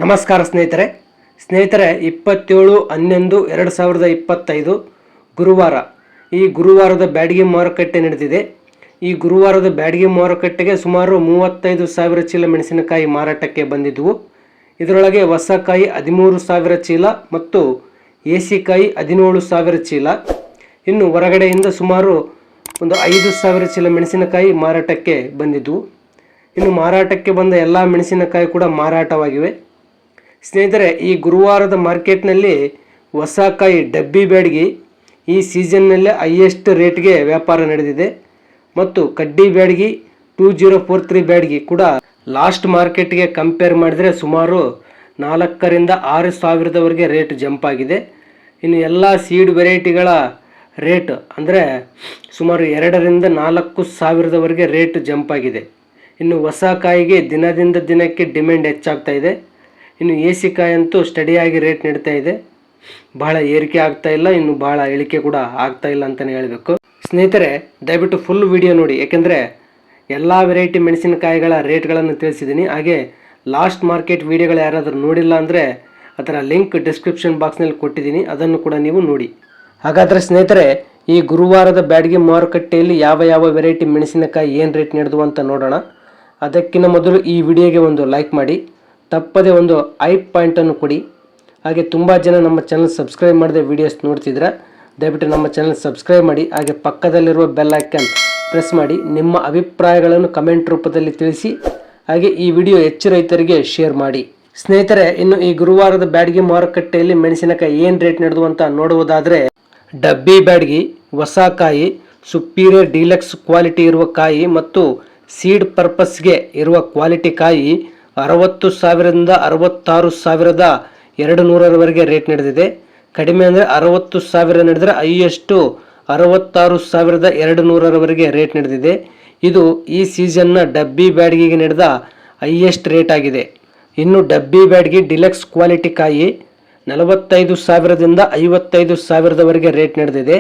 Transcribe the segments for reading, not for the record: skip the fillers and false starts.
ನಮಸ್ಕಾರ ಸ್ನೇಹಿತರೆ 27/11/2025 ಗುರುವಾರ ಈ ಗುರುವಾರದ ಬ್ಯಾಡಗಿ ಮಾರುಕಟ್ಟೆ ನಡೆದಿದೆ. ಈ ಗುರುವಾರದ ಬ್ಯಾಡಗಿ ಮಾರುಕಟ್ಟೆಗೆ ಸುಮಾರು 35,000 ಚೀಲ ಮೆಣಸಿನಕಾಯಿ ಮಾರಾಟಕ್ಕೆ ಬಂದಿದ್ದವು. ಇದರೊಳಗೆ ಹೊಸಕಾಯಿ 13,000 ಚೀಲ ಮತ್ತು ಏಸಿಕಾಯಿ 17,000 ಚೀಲ. ಇನ್ನು ಹೊರಗಡೆಯಿಂದ ಸುಮಾರು 5,000 ಚೀಲ ಮೆಣಸಿನಕಾಯಿ ಮಾರಾಟಕ್ಕೆ ಬಂದಿದ್ದವು. ಇನ್ನು ಮಾರಾಟಕ್ಕೆ ಬಂದ ಎಲ್ಲ ಮೆಣಸಿನಕಾಯಿ ಕೂಡ ಮಾರಾಟವಾಗಿವೆ. ಸ್ನೇಹಿತರೆ, ಈ ಗುರುವಾರದ ಮಾರ್ಕೆಟ್ನಲ್ಲಿ ಹೊಸಕಾಯಿ ಡಬ್ಬಿ ಬ್ಯಾಡಗಿ ಈ ಸೀಸನ್ನಲ್ಲೇ ಹೈಯೆಸ್ಟ್ ರೇಟ್ಗೆ ವ್ಯಾಪಾರ ನಡೆದಿದೆ ಮತ್ತು ಕಡ್ಡಿ ಬ್ಯಾಡಗಿ 2043 ಬ್ಯಾಡಗಿ ಕೂಡ ಲಾಸ್ಟ್ ಮಾರ್ಕೆಟ್ಗೆ ಕಂಪೇರ್ ಮಾಡಿದರೆ ಸುಮಾರು 4,000 ರಿಂದ 6,000ವರೆಗೆ ರೇಟ್ ಜಂಪ್ ಆಗಿದೆ. ಇನ್ನು ಎಲ್ಲ ಸೀಡ್ ವೆರೈಟಿಗಳ ರೇಟ್ ಅಂದರೆ ಸುಮಾರು 2,000 ರಿಂದ 4,000ವರೆಗೆ ರೇಟ್ ಜಂಪ್ ಆಗಿದೆ. ಇನ್ನು ಹೊಸಕಾಯಿಗೆ ದಿನದಿಂದ ದಿನಕ್ಕೆ ಡಿಮ್ಯಾಂಡ್ ಹೆಚ್ಚಾಗ್ತಾ ಇದೆ. ಇನ್ನು ಏಸಿಕಾಯಿ ಅಂತೂ ಸ್ಟಡಿಯಾಗಿ ರೇಟ್ ನಡೀತಾ ಇದೆ, ಬಹಳ ಏರಿಕೆ ಆಗ್ತಾ ಇಲ್ಲ, ಇನ್ನು ಬಹಳ ಇಳಿಕೆ ಕೂಡ ಆಗ್ತಾ ಇಲ್ಲ ಅಂತಲೇ ಹೇಳಬೇಕು. ಸ್ನೇಹಿತರೆ, ದಯವಿಟ್ಟು ಫುಲ್ ವಿಡಿಯೋ ನೋಡಿ, ಯಾಕೆಂದರೆ ಎಲ್ಲ ವೆರೈಟಿ ಮೆಣಸಿನಕಾಯಿಗಳ ರೇಟ್ಗಳನ್ನು ತಿಳಿಸಿದ್ದೀನಿ. ಹಾಗೆ ಲಾಸ್ಟ್ ಮಾರ್ಕೆಟ್ ವಿಡಿಯೋಗಳು ಯಾರಾದರೂ ನೋಡಿಲ್ಲ ಅಂದರೆ ಅದರ ಲಿಂಕ್ ಡಿಸ್ಕ್ರಿಪ್ಷನ್ ಬಾಕ್ಸ್ನಲ್ಲಿ ಕೊಟ್ಟಿದ್ದೀನಿ, ಅದನ್ನು ಕೂಡ ನೀವು ನೋಡಿ. ಹಾಗಾದರೆ ಸ್ನೇಹಿತರೆ, ಈ ಗುರುವಾರದ ಬ್ಯಾಡಗಿ ಮಾರುಕಟ್ಟೆಯಲ್ಲಿ ಯಾವ ವೆರೈಟಿ ಮೆಣಸಿನಕಾಯಿ ಏನು ರೇಟ್ ನಡೆದು ಅಂತ ನೋಡೋಣ. ಅದಕ್ಕಿಂತ ಮೊದಲು ಈ ವಿಡಿಯೋಗೆ ಒಂದು ಲೈಕ್ ಮಾಡಿ, ತಪ್ಪದೆ ಒಂದು ಪಾಯಿಂಟನ್ನು ಕೊಡಿ. ಹಾಗೆ ತುಂಬ ಜನ ನಮ್ಮ ಚಾನಲ್ ಸಬ್ಸ್ಕ್ರೈಬ್ ಮಾಡದೆ ವಿಡಿಯೋಸ್ ನೋಡ್ತಿದ್ರೆ ದಯವಿಟ್ಟು ನಮ್ಮ ಚಾನಲ್ ಸಬ್ಸ್ಕ್ರೈಬ್ ಮಾಡಿ. ಹಾಗೆ ಪಕ್ಕದಲ್ಲಿರುವ ಬೆಲ್ ಐಕಾನ್ ಪ್ರೆಸ್ ಮಾಡಿ. ನಿಮ್ಮ ಅಭಿಪ್ರಾಯಗಳನ್ನು ಕಮೆಂಟ್ ರೂಪದಲ್ಲಿ ತಿಳಿಸಿ. ಹಾಗೆ ಈ ವಿಡಿಯೋ ಹೆಚ್ಚು ರೈತರಿಗೆ ಶೇರ್ ಮಾಡಿ. ಸ್ನೇಹಿತರೆ, ಇನ್ನು ಈ ಗುರುವಾರದ ಬ್ಯಾಡಗಿ ಮಾರುಕಟ್ಟೆಯಲ್ಲಿ ಮೆಣಸಿನಕಾಯಿ ಏನು ರೇಟ್ ನಡೆದು ಅಂತ ನೋಡುವುದಾದರೆ, ಡಬ್ಬಿ ಬ್ಯಾಡಗಿ ಹೊಸಕಾಯಿ ಸುಪೀರಿಯರ್ ಡೀಲಕ್ಸ್ ಕ್ವಾಲಿಟಿ ಇರುವ ಕಾಯಿ ಮತ್ತು ಸೀಡ್ ಪರ್ಪಸ್ಗೆ ಇರುವ ಕ್ವಾಲಿಟಿ ಕಾಯಿ 60,000 ರಿಂದ 66,200ವರೆಗೆ ರೇಟ್ ನಡೆದಿದೆ. ಕಡಿಮೆ ಅಂದರೆ 60,000 ನಡೆದರೆ ಹೈಯೆಸ್ಟು 66,200ವರೆಗೆ ರೇಟ್ ನಡೆದಿದೆ. ಇದು ಈ ಸೀಸನ್ನ ಡಬ್ಬಿ ಬ್ಯಾಡಗಿಗೆ ನಡೆದ ಹೈಯೆಸ್ಟ್ ರೇಟ್ ಆಗಿದೆ. ಇನ್ನು ಡಬ್ಬಿ ಬ್ಯಾಡಗಿ ಡಿಲಕ್ಸ್ ಕ್ವಾಲಿಟಿ ಕಾಯಿ 45,000 ದಿಂದ 55,000ವರೆಗೆ ರೇಟ್ ನಡೆದಿದೆ.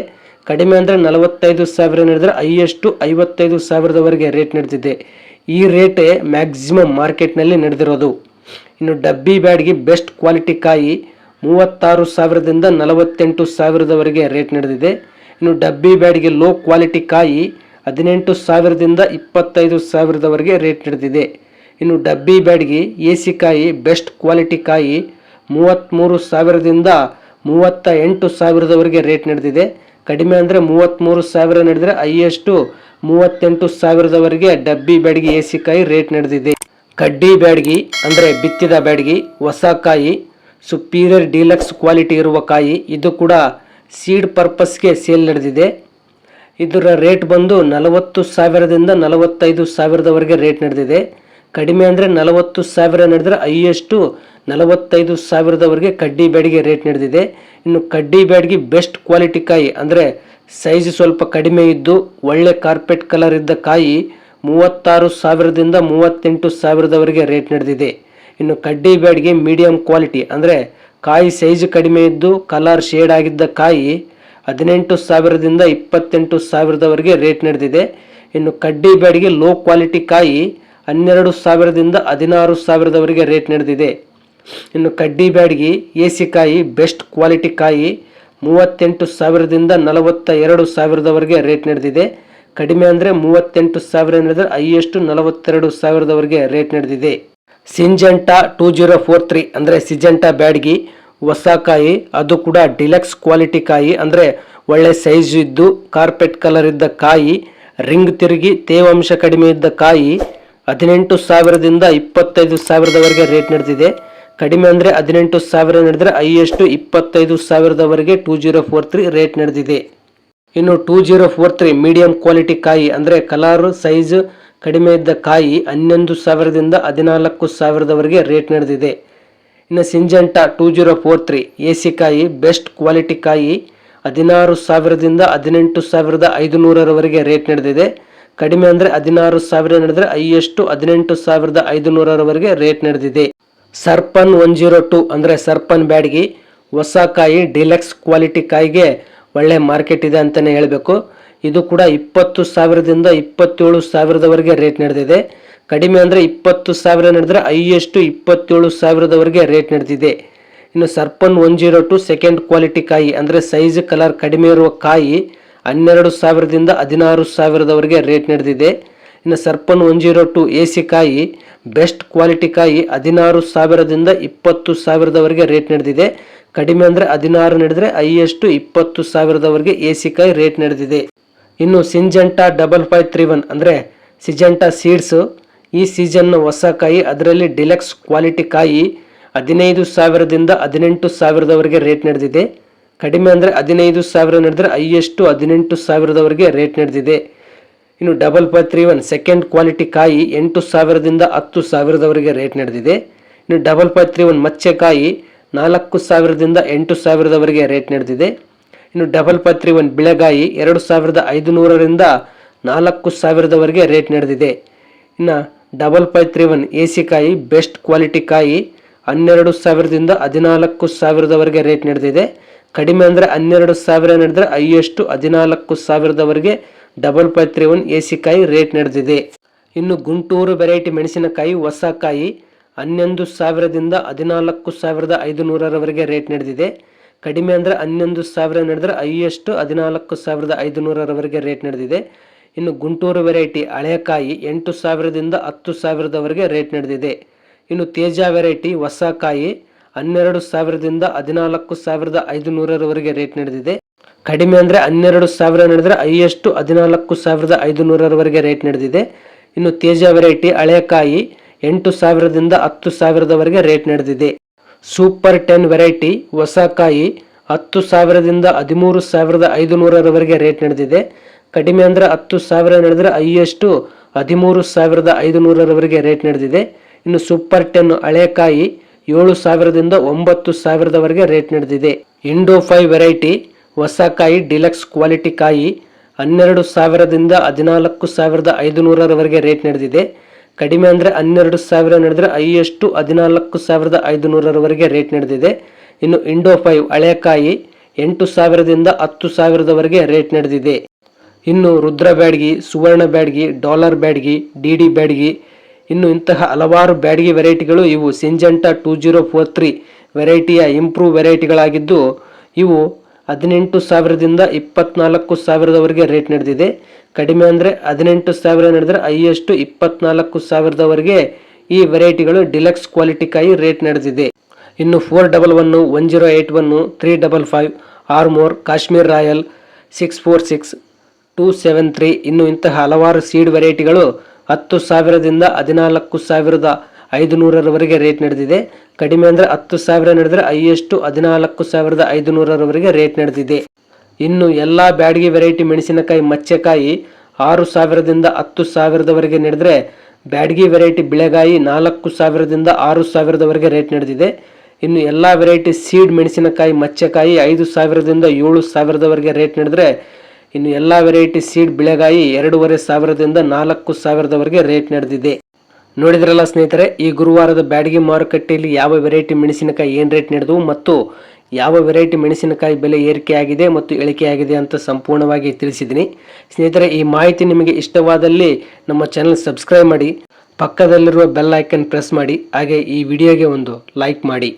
ಕಡಿಮೆ ಅಂದರೆ 45,000 ನಡೆದರೆ ಹೈಯೆಸ್ಟು 55,000ವರೆಗೆ ರೇಟ್ ನಡೆದಿದೆ. ಈ ರೇಟೇ ಮ್ಯಾಕ್ಸಿಮಮ್ ಮಾರ್ಕೆಟ್ನಲ್ಲಿ ನಡೆದಿರೋದು. ಇನ್ನು ಡಬ್ಬಿ ಬ್ಯಾಡಗಿ ಬೆಸ್ಟ್ ಕ್ವಾಲಿಟಿ ಕಾಯಿ 36,000 ದಿಂದ 48,000ವರೆಗೆ ರೇಟ್ ನಡೆದಿದೆ. ಇನ್ನು ಡಬ್ಬಿ ಬ್ಯಾಡಗಿ ಲೋ ಕ್ವಾಲಿಟಿ ಕಾಯಿ 18,000 ದಿಂದ 25,000ವರೆಗೆ ರೇಟ್ ನಡೆದಿದೆ. ಇನ್ನು ಡಬ್ಬಿ ಬ್ಯಾಡಗಿ ಏಸಿಕಾಯಿ ಬೆಸ್ಟ್ ಕ್ವಾಲಿಟಿ ಕಾಯಿ 33,000 ದಿಂದ 38,000ವರೆಗೆ ರೇಟ್ ನಡೆದಿದೆ. ಕಡಿಮೆ ಅಂದರೆ 33,000 ನಡೆದರೆ ಹೈಯೆಸ್ಟು 38,000ವರೆಗೆ ಡಬ್ಬಿ ಬ್ಯಾಡಗಿ ಏಸಿಕಾಯಿ ರೇಟ್ ನಡೆದಿದೆ. ಕಡ್ಡಿ ಬ್ಯಾಡಗಿ ಅಂದರೆ ಬಿತ್ತಿದ ಬ್ಯಾಡಗಿ ಹೊಸಕಾಯಿ ಸುಪೀರಿಯರ್ ಡೀಲಕ್ಸ್ ಕ್ವಾಲಿಟಿ ಇರುವ ಕಾಯಿ, ಇದು ಕೂಡ ಸೀಡ್ ಪರ್ಪಸ್ಗೆ ಸೇಲ್ ನಡೆದಿದೆ. ಇದರ ರೇಟ್ ಬಂದು 40,000 ದಿಂದ 45,000ವರೆಗೆ ರೇಟ್ ನಡೆದಿದೆ. ಕಡಿಮೆ ಅಂದರೆ 40,000 ನಡೆದರೆ ಹೈಯೆಸ್ಟು 45,000ವರೆಗೆ ಕಡ್ಡಿ ಬ್ಯಾಡಗಿ ರೇಟ್ ನಡೆದಿದೆ. ಇನ್ನು ಕಡ್ಡಿ ಬ್ಯಾಡಗಿ ಬೆಸ್ಟ್ ಕ್ವಾಲಿಟಿ ಕಾಯಿ ಅಂದರೆ ಸೈಜ್ ಸ್ವಲ್ಪ ಕಡಿಮೆ ಇದ್ದು ಒಳ್ಳೆ ಕಾರ್ಪೆಟ್ ಕಲರ್ ಇದ್ದ ಕಾಯಿ 36,000 ದಿಂದ 38,000ವರೆಗೆ ರೇಟ್ ನಡೆದಿದೆ. ಇನ್ನು ಕಡ್ಡಿ ಬ್ಯಾಡಗಿ ಮೀಡಿಯಂ ಕ್ವಾಲಿಟಿ ಅಂದರೆ ಕಾಯಿ ಸೈಜ್ ಕಡಿಮೆ ಇದ್ದು ಕಲರ್ ಶೇಡ್ ಆಗಿದ್ದ ಕಾಯಿ 18,000 ದಿಂದ 28,000ವರೆಗೆ ರೇಟ್ ನಡೆದಿದೆ. ಇನ್ನು ಕಡ್ಡಿ ಬ್ಯಾಡಗಿ ಲೋ ಕ್ವಾಲಿಟಿ ಕಾಯಿ 12,000 ದಿಂದ 16,000ವರೆಗೆ ರೇಟ್ ನಡೆದಿದೆ. ಇನ್ನು ಕಡ್ಡಿ ಬ್ಯಾಡಗಿ ಏಸಿಕಾಯಿ ಬೆಸ್ಟ್ ಕ್ವಾಲಿಟಿ ಕಾಯಿ 38,000 ದಿಂದ 42,000ವರೆಗೆ ರೇಟ್ ನಡೆದಿದೆ. ಕಡಿಮೆ ಅಂದರೆ 38,000 ನಡೆದರೆ ಹೈಯೆಸ್ಟ್ 42,000ವರೆಗೆ ರೇಟ್ ನಡೆದಿದೆ. ಸಿಂಜೆಂಟಾ 2043 ಅಂದರೆ ಸಿಂಜೆಂಟಾ ಬ್ಯಾಡಗಿ ಹೊಸಕಾಯಿ, ಅದು ಕೂಡ ಡಿಲಕ್ಸ್ ಕ್ವಾಲಿಟಿ ಕಾಯಿ ಅಂದರೆ ಒಳ್ಳೆ ಸೈಜ್ ಇದ್ದು ಕಾರ್ಪೆಟ್ ಕಲರ್ ಇದ್ದ ಕಾಯಿ, ರಿಂಗ್ ತಿರುಗಿ ತೇವಾಂಶ ಕಡಿಮೆ ಇದ್ದ ಕಾಯಿ 18,000 ದಿಂದ 25,000ವರೆಗೆ ರೇಟ್ ನಡೆದಿದೆ. ಕಡಿಮೆ ಅಂದರೆ 18,000 ನಡೆದರೆ ಹೈಯೆಸ್ಟ್ 25,000ವರೆಗೆ 2043 ರೇಟ್ ನಡೆದಿದೆ. ಇನ್ನು 2043 ಮೀಡಿಯಂ ಕ್ವಾಲಿಟಿ ಕಾಯಿ ಅಂದರೆ ಕಲರ್ ಸೈಜ್ ಕಡಿಮೆ ಇದ್ದ ಕಾಯಿ 11,000 ದಿಂದ 14,000ವರೆಗೆ ರೇಟ್ ನಡೆದಿದೆ. ಇನ್ನು ಸಿಂಜೆಂಟಾ 2043 ಏಸಿಕಾಯಿ ಬೆಸ್ಟ್ ಕ್ವಾಲಿಟಿ ಕಾಯಿ 16,000 ದಿಂದ 18,500ವರೆಗೆ ರೇಟ್ ನಡೆದಿದೆ. ಕಡಿಮೆ ಅಂದರೆ 16,000 ನಡೆದರೆ ಹೈಯೆಸ್ಟ್ 18,500ವರೆಗೆ ರೇಟ್ ನಡೆದಿದೆ. ಸರ್ಪನ್ 102 ಅಂದರೆ ಸರ್ಪನ್ ಬ್ಯಾಡಗಿ ಹೊಸಕಾಯಿ ಡಿಲಕ್ಸ್ ಕ್ವಾಲಿಟಿ ಕಾಯಿಗೆ ಒಳ್ಳೆ ಮಾರ್ಕೆಟ್ ಇದೆ ಅಂತಲೇ ಹೇಳಬೇಕು. ಇದು ಕೂಡ 20,000 ದಿಂದ 27,000ವರೆಗೆ ರೇಟ್ ನಡೆದಿದೆ. ಕಡಿಮೆ ಅಂದರೆ 20,000 ನಡೆದರೆ ಹೈಯೆಸ್ಟ್ 27,000ದವರೆಗೆ ರೇಟ್ ನಡೆದಿದೆ. ಇನ್ನು ಸರ್ಪನ್ 102 ಸೆಕೆಂಡ್ ಕ್ವಾಲಿಟಿ ಕಾಯಿ ಅಂದರೆ ಸೈಜ್ ಕಲರ್ ಕಡಿಮೆ ಇರುವ ಕಾಯಿ 12,000ದಿಂದ 16,000ದವರೆಗೆ ರೇಟ್ ನಡೆದಿದೆ. ಇನ್ನು ಸರ್ಪನ್ 102 AC ಕಾಯಿ ಬೆಸ್ಟ್ ಕ್ವಾಲಿಟಿ ಕಾಯಿ 16,000ದಿಂದ 20,000ದವರೆಗೆ ರೇಟ್ ನಡೆದಿದೆ. ಕಡಿಮೆ ಅಂದರೆ 16 ನಡೆದರೆ ಹೈಯೆಸ್ಟ್ 20,000ದವರೆಗೆ AC ಕಾಯಿ ರೇಟ್ ನಡೆದಿದೆ. ಇನ್ನು ಸಿಂಜೆಂಟಾ 5531 ಅಂದರೆ ಸಿಜೆಂಟಾ ಸೀಡ್ಸ್ ಈ ಸೀಸನ್ನ ಹೊಸ ಕಾಯಿ, ಅದರಲ್ಲಿ ಡಿಲಕ್ಸ್ ಕ್ವಾಲಿಟಿ ಕಾಯಿ 15,000ದಿಂದ 18,000ದವರೆಗೆ ರೇಟ್ ನಡೆದಿದೆ. ಕಡಿಮೆ ಅಂದರೆ 15,000 ನಡೆದರೆ ಹೈಯೆಸ್ಟ್ 18,000ದವರೆಗೆ ರೇಟ್ ನಡೆದಿದೆ. ಇನ್ನು 5531 ಸೆಕೆಂಡ್ ಕ್ವಾಲಿಟಿ ಕಾಯಿ 8,000ದಿಂದ 10,000ದವರೆಗೆ ರೇಟ್ ನಡೆದಿದೆ. ಇನ್ನು 5531 ಮಚ್ಚೆಕಾಯಿ 4,000ದಿಂದ 8,000ದವರೆಗೆ ರೇಟ್ ನಡೆದಿದೆ. ಇನ್ನು 5531 ಬಿಳೆಗಾಯಿ 2,500ರಿಂದ 4,000ದವರೆಗೆ ರೇಟ್ ನಡೆದಿದೆ. ಇನ್ನು 5531 AC ಕಾಯಿ ಬೆಸ್ಟ್ ಕ್ವಾಲಿಟಿ ಕಾಯಿ 12,000ದಿಂದ 14,000ದವರೆಗೆ ರೇಟ್ ನಡೆದಿದೆ. ಕಡಿಮೆ ಅಂದರೆ 12,000 ನಡೆದರೆ ಹೈಯೆಸ್ಟ್ 14,000ದವರೆಗೆ 5531 AC ಕಾಯಿ ರೇಟ್ ನಡೆದಿದೆ. ಇನ್ನು ಗುಂಟೂರು ವೆರೈಟಿ ಮೆಣಸಿನಕಾಯಿ ಹೊಸ ಕಾಯಿ 11,000ದಿಂದ 14,500ರವರೆಗೆ ರೇಟ್ ನಡೆದಿದೆ. ಕಡಿಮೆ ಅಂದರೆ 11,000 ನಡೆದರೆ ಹೈಯೆಸ್ಟ್ 14,500ರವರೆಗೆ ರೇಟ್ ನಡೆದಿದೆ. ಇನ್ನು ಗುಂಟೂರು ವೆರೈಟಿ ಹಳೆಕಾಯಿ 8,000ದಿಂದ 10,000ದವರೆಗೆ ರೇಟ್ ನಡೆದಿದೆ. ಇನ್ನು ತೇಜ ವೆರೈಟಿ ಹೊಸ ಕಾಯಿ 12,000ದಿಂದ 14,500ರವರೆಗೆ ರೇಟ್ ನಡೆದಿದೆ. ಕಡಿಮೆ ಅಂದರೆ 12,000 ನಡೆದರೆ ಹೈಯೆಸ್ಟ್ 14,500ರವರೆಗೆ ರೇಟ್ ನಡೆದಿದೆ. ಇನ್ನು ತೇಜ ವೆರೈಟಿ ಹಳೆಕಾಯಿ 8,000ದಿಂದ 10,000ದವರೆಗೆ ರೇಟ್ ನಡೆದಿದೆ. ಸೂಪರ್ 10 ವೆರೈಟಿ ಹೊಸ ಕಾಯಿ 10,000ದಿಂದ 13,500ರವರೆಗೆ ರೇಟ್ ನಡೆದಿದೆ. ಕಡಿಮೆ ಅಂದರೆ 10,000 ನಡೆದರೆ ಹೈಯೆಸ್ಟ್ 13,500ರವರೆಗೆ ರೇಟ್ ನಡೆದಿದೆ. ಇನ್ನು ಸೂಪರ್ 10 ಹಳೆಕಾಯಿ 7,000ದಿಂದ 9,000ದವರೆಗೆ ರೇಟ್ ನಡೆದಿದೆ. ಇಂಡೋ 5 ವೆರೈಟಿ ಹೊಸ ಕಾಯಿ ಡಿಲಕ್ಸ್ ಕ್ವಾಲಿಟಿ ಕಾಯಿ 12,000ದಿಂದ 14,500ರವರೆಗೆ ರೇಟ್ ನಡೆದಿದೆ. ಕಡಿಮೆ ಅಂದರೆ 12,000 ನಡೆದರೆ ಹೈಯೆಸ್ಟ್ 14,500ರವರೆಗೆ ರೇಟ್ ನಡೆದಿದೆ. ಇನ್ನು ಇಂಡೋ 5 ಹಳೆಕಾಯಿ 8,000ದಿಂದ 10,000ದವರೆಗೆ ರೇಟ್ ನಡೆದಿದೆ. ಇನ್ನು ರುದ್ರ ಬ್ಯಾಡ್ಗಿ, ಸುವರ್ಣ ಬ್ಯಾಡ್ಗಿ, ಡಾಲರ್ ಬ್ಯಾಡ್ಗಿ, DD ಬ್ಯಾಡ್ಗಿ, ಇನ್ನು ಇಂತಹ ಹಲವಾರು ಬ್ಯಾಡ್ಗಿ ವೆರೈಟಿಗಳು ಇವು ಸಿಂಜೆಂಟಾ 2043 ವೆರೈಟಿಯ ಇಂಪ್ರೂವ್ ವೆರೈಟಿಗಳಾಗಿದ್ದು ಇವು 18,000ದಿಂದ 24,000ದವರೆಗೆ ರೇಟ್ ನಡೆದಿದೆ. ಕಡಿಮೆ ಅಂದರೆ 18,000 ನಡೆದರೆ ಹೈಯೆಸ್ಟ್ 24,000ದವರೆಗೆ ಈ ವೆರೈಟಿಗಳು ಡಿಲಕ್ಸ್ ಕ್ವಾಲಿಟಿ ಕಾಯಿ ರೇಟ್ ನಡೆದಿದೆ. ಇನ್ನು 411, 1081, 355, ಆರ್ಮೋರ್, ಕಾಶ್ಮೀರ್ ರಾಯಲ್, 646, 273 ಇನ್ನು ಇಂತಹ ಹಲವಾರು ಸೀಡ್ ವೆರೈಟಿಗಳು 10,000ದಿಂದ 14,500ರವರೆಗೆ ರೇಟ್ ನಡೆದಿದೆ. ಕಡಿಮೆ ಅಂದರೆ 10,000 ನಡೆದರೆ ಹೈಯೆಸ್ಟ್ 14,500ರವರೆಗೆ ರೇಟ್ ನಡೆದಿದೆ. ಇನ್ನು ಎಲ್ಲ ಬ್ಯಾಡ್ಗಿ ವೆರೈಟಿ ಮೆಣಸಿನಕಾಯಿ ಮಚ್ಚೆಕಾಯಿ 6,000ದಿಂದ 10,000ದವರೆಗೆ ನಡೆದರೆ ಬ್ಯಾಡ್ಗಿ ವೆರೈಟಿ ಬಿಳೆಗಾಯಿ 4,000ದಿಂದ 6,000ದವರೆಗೆ ರೇಟ್ ನಡೆದಿದೆ. ಇನ್ನು ಎಲ್ಲ ವೆರೈಟಿ ಸೀಡ್ ಮೆಣಸಿನಕಾಯಿ ಮಚ್ಚೆಕಾಯಿ 5,000ದಿಂದ 7,000ದವರೆಗೆ ರೇಟ್ ನಡೆದರೆ ಇನ್ನು ಎಲ್ಲ ವೆರೈಟಿ ಸೀಡ್ ಬಿಳೆಗಾಯಿ 2,500ದಿಂದ 4,000ದವರೆಗೆ ರೇಟ್ ನಡೆದಿದೆ. ನೋಡಿದ್ರಲ್ಲ ಸ್ನೇಹಿತರೆ, ಈ ಗುರುವಾರದ ಬ್ಯಾಡಗಿ ಮಾರುಕಟ್ಟೆಯಲ್ಲಿ ಯಾವ ವೆರೈಟಿ ಮೆಣಸಿನಕಾಯಿ ಏನು ರೇಟ್ ನಡೆದವು ಮತ್ತು ಯಾವ ವೆರೈಟಿ ಮೆಣಸಿನಕಾಯಿ ಬೆಲೆ ಏರಿಕೆಯಾಗಿದೆ ಮತ್ತು ಇಳಿಕೆಯಾಗಿದೆ ಅಂತ ಸಂಪೂರ್ಣವಾಗಿ ತಿಳಿಸಿದ್ದೀನಿ. ಸ್ನೇಹಿತರೆ, ಈ ಮಾಹಿತಿ ನಿಮಗೆ ಇಷ್ಟವಾದಲ್ಲಿ ನಮ್ಮ ಚಾನಲ್ ಸಬ್ಸ್ಕ್ರೈಬ್ ಮಾಡಿ, ಪಕ್ಕದಲ್ಲಿರುವ ಬೆಲ್ ಐಕನ್ ಪ್ರೆಸ್ ಮಾಡಿ, ಹಾಗೆ ಈ ವಿಡಿಯೋಗೆ ಒಂದು ಲೈಕ್ ಮಾಡಿ.